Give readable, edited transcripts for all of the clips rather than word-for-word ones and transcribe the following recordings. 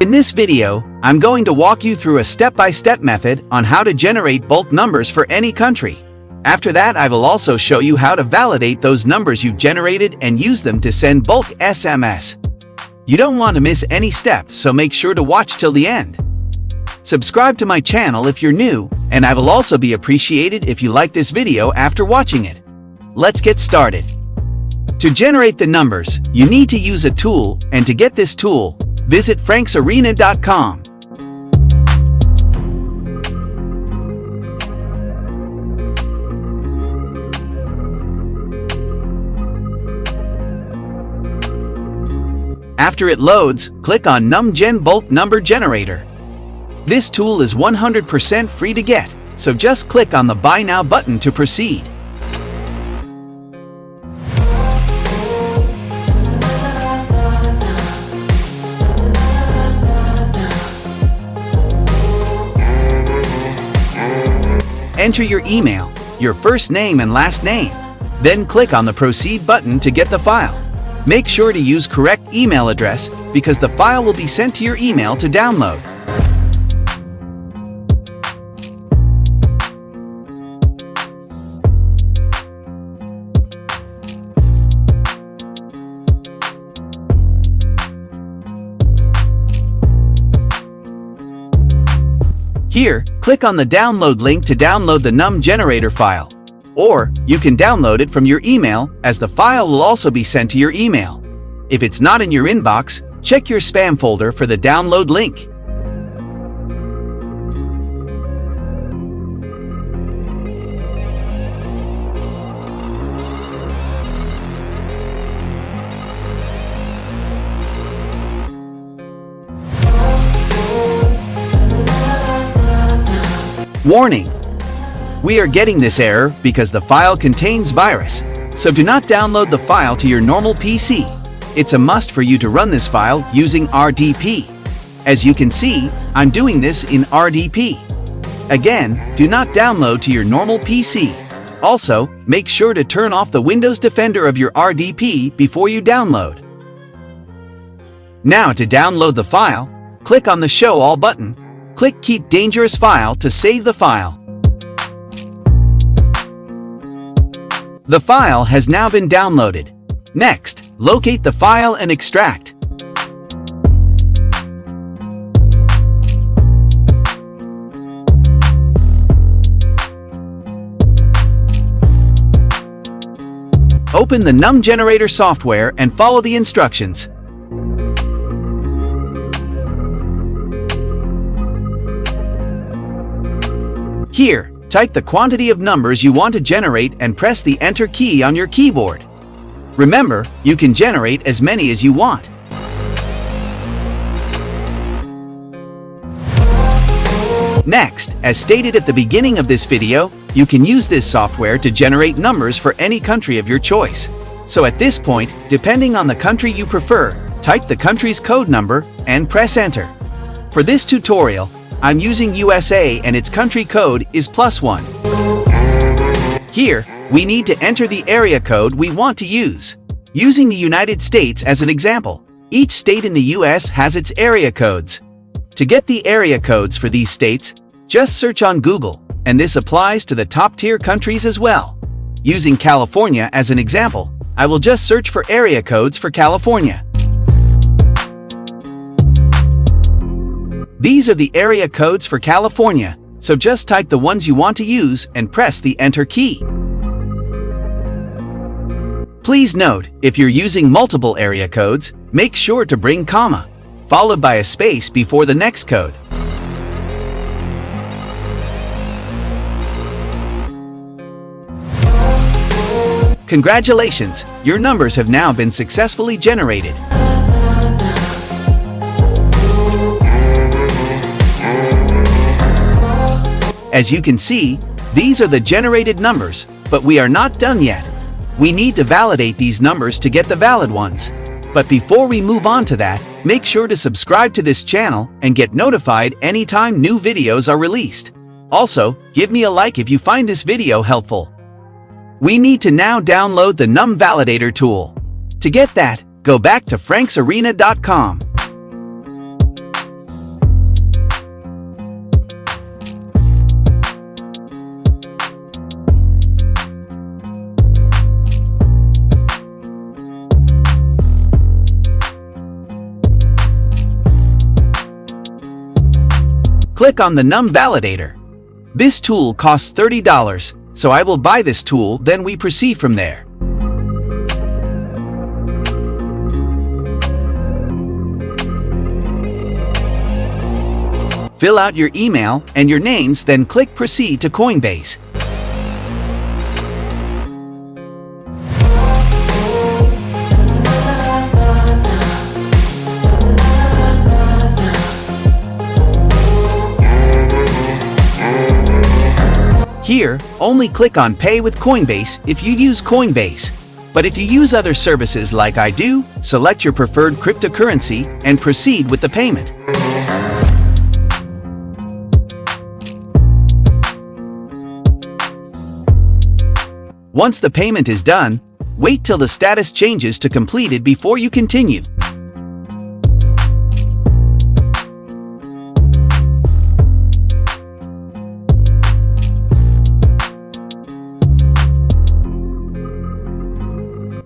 In this video, I'm going to walk you through a step-by-step method on how to generate bulk numbers for any country. After that, I will also show you how to validate those numbers you generated and use them to send bulk SMS. You don't want to miss any step, so make sure to watch till the end. Subscribe to my channel if you're new, and I will also be appreciated if you like this video after watching it. Let's get started. To generate the numbers, you need to use a tool, and to get this tool, visit franksarena.com. After it loads, click on NumGen Bulk Number Generator. This tool is 100% free to get, so just click on the Buy Now button to proceed. Enter your email, your first name and last name. Then click on the Proceed button to get the file. Make sure to use correct email address because the file will be sent to your email to download. Here, click on the download link to download the num generator file. Or, you can download it from your email, as the file will also be sent to your email. If it's not in your inbox, check your spam folder for the download link. Warning! We are getting this error because the file contains virus, so do not download the file to your normal PC. It's a must for you to run this file using RDP. As you can see, I'm doing this in RDP. Again, do not download to your normal PC. Also, make sure to turn off the Windows Defender of your RDP before you download. Now to download the file, click on the Show All button. Click Keep Dangerous File to save the file. The file has now been downloaded. Next, locate the file and extract. Open the num generator software and follow the instructions. Here, type the quantity of numbers you want to generate and press the Enter key on your keyboard. Remember, you can generate as many as you want. Next, as stated at the beginning of this video, you can use this software to generate numbers for any country of your choice. So at this point, depending on the country you prefer, type the country's code number and press Enter. For this tutorial, I'm using USA and its country code is +1. Here, we need to enter the area code we want to use. Using the United States as an example, each state in the US has its area codes. To get the area codes for these states, just search on Google, and this applies to the top-tier countries as well. Using California as an example, I will just search for area codes for California. These are the area codes for California, so just type the ones you want to use and press the Enter key. Please note, if you're using multiple area codes, make sure to bring comma, followed by a space before the next code. Congratulations, your numbers have now been successfully generated. As you can see, these are the generated numbers, but we are not done yet. We need to validate these numbers to get the valid ones. But before we move on to that, make sure to subscribe to this channel and get notified anytime new videos are released. Also, give me a like if you find this video helpful. We need to now download the Num Validator tool. To get that, go back to franksarena.com. click on the num validator. This tool costs $30, so I will buy this tool, then we proceed from there. Fill out your email and your names, then click Proceed to Coinbase. Here, only click on Pay with Coinbase if you use Coinbase. But if you use other services like I do, select your preferred cryptocurrency and proceed with the payment. Once the payment is done, wait till the status changes to completed before you continue.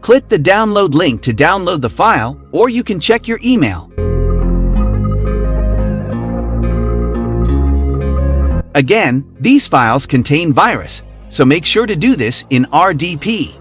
Click the download link to download the file, or you can check your email. Again, these files contain virus, so make sure to do this in RDP.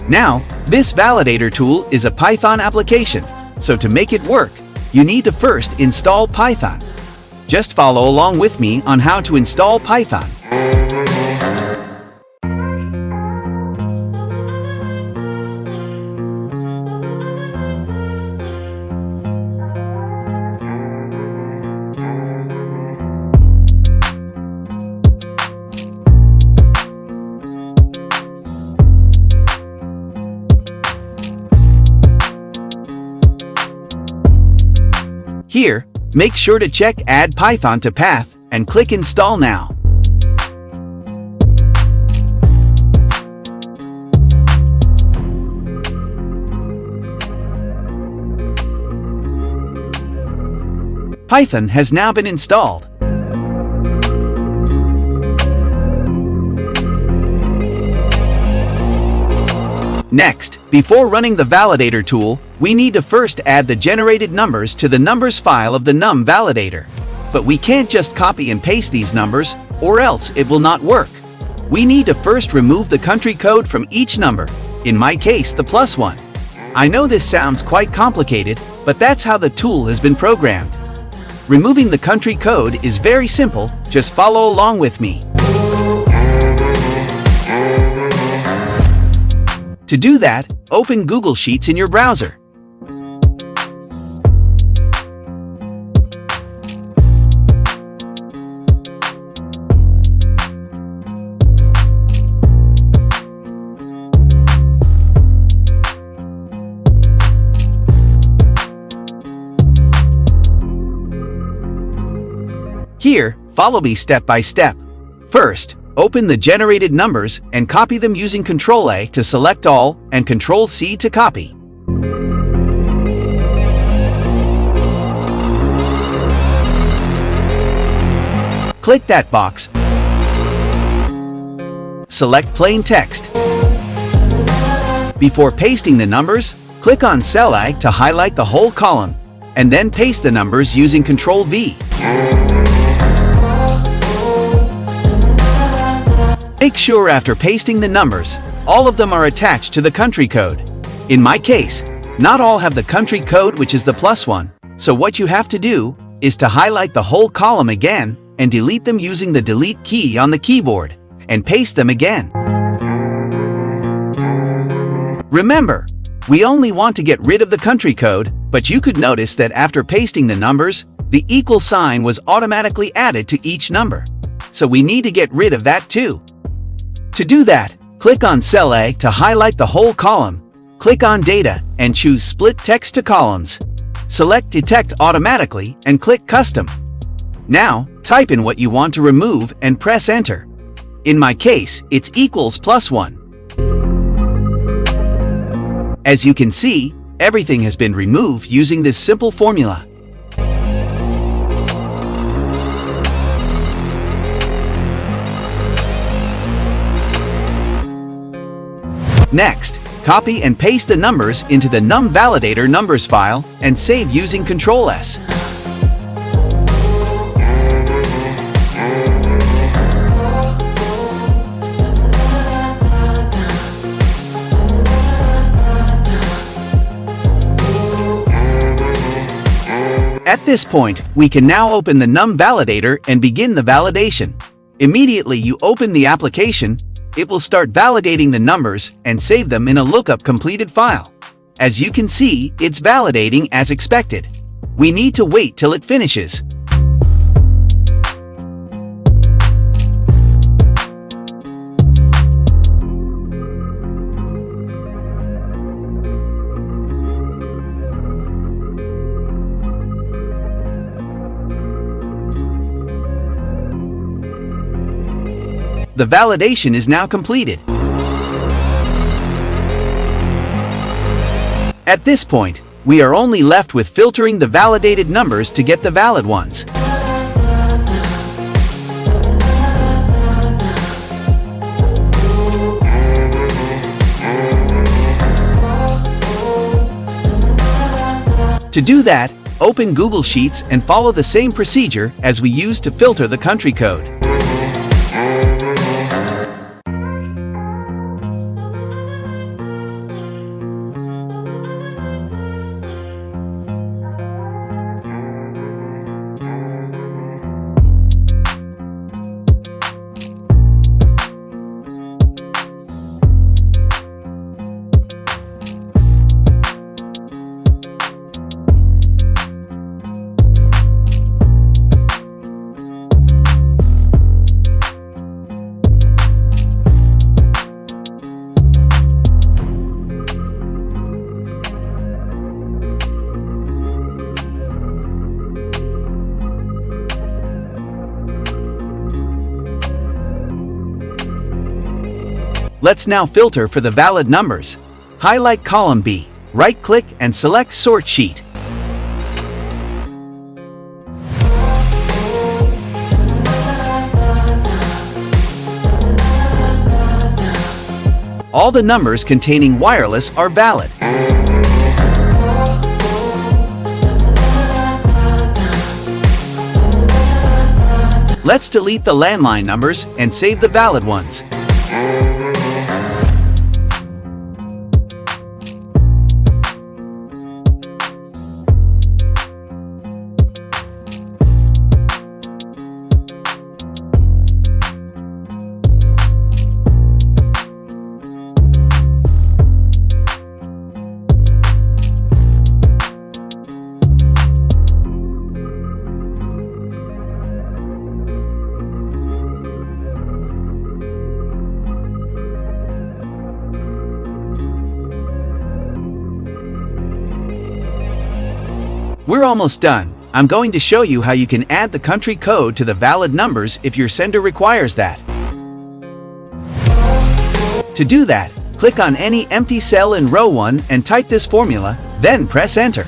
Now, this validator tool is a Python application, so to make it work, you need to first install Python. Just follow along with me on how to install Python. Here, make sure to check Add Python to Path and click Install now. Python has now been installed. Next, before running the validator tool, we need to first add the generated numbers to the numbers file of the num validator. But we can't just copy and paste these numbers, or else it will not work. We need to first remove the country code from each number, in my case the +1. I know this sounds quite complicated, but that's how the tool has been programmed. Removing the country code is very simple, just follow along with me. To do that, open Google Sheets in your browser. Here, follow me step by step. First, open the generated numbers and copy them using Ctrl-A to select all and Ctrl-C to copy. Click that box. Select plain text. Before pasting the numbers, click on Cell A to highlight the whole column, and then paste the numbers using Ctrl-V. Make sure after pasting the numbers, all of them are attached to the country code. In my case, not all have the country code, which is the +1, so what you have to do is to highlight the whole column again and delete them using the delete key on the keyboard, and paste them again. Remember, we only want to get rid of the country code, but you could notice that after pasting the numbers, the equal sign was automatically added to each number. So we need to get rid of that too. To do that, click on Cell A to highlight the whole column, click on Data and choose Split Text to Columns. Select Detect Automatically and click Custom. Now, type in what you want to remove and press Enter. In my case, it's equals +1. As you can see, everything has been removed using this simple formula. Next, copy and paste the numbers into the num validator numbers file and save using Ctrl+S. At this point, we can now open the num validator and begin the validation. Immediately you open the application, it will start validating the numbers and save them in a lookup completed file. As you can see, it's validating as expected. We need to wait till it finishes. The validation is now completed. At this point, we are only left with filtering the validated numbers to get the valid ones. To do that, open Google Sheets and follow the same procedure as we used to filter the country code. Let's now filter for the valid numbers. Highlight column B, right-click and select Sort Sheet. All the numbers containing wireless are valid. Let's delete the landline numbers and save the valid ones. We're almost done. I'm going to show you how you can add the country code to the valid numbers if your sender requires that. To do that, click on any empty cell in row 1 and type this formula, then press Enter.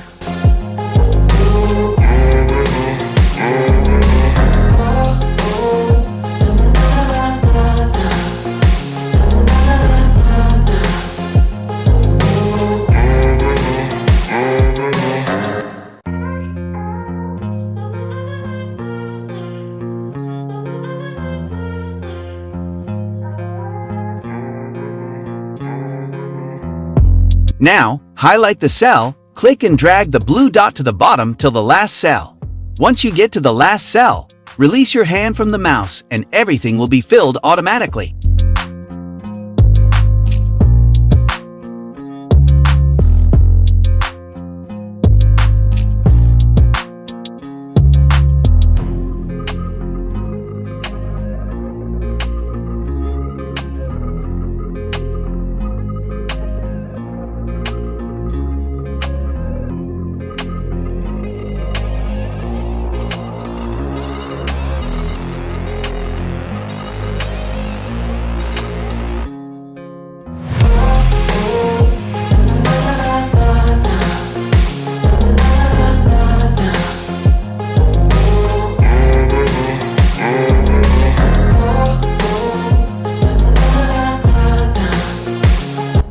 Now, highlight the cell, click and drag the blue dot to the bottom till the last cell. Once you get to the last cell, release your hand from the mouse and everything will be filled automatically.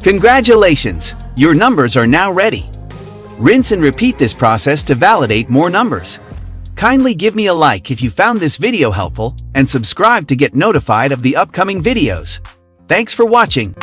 Congratulations! Your numbers are now ready. Rinse and repeat this process to validate more numbers. Kindly give me a like if you found this video helpful and subscribe to get notified of the upcoming videos. Thanks for watching.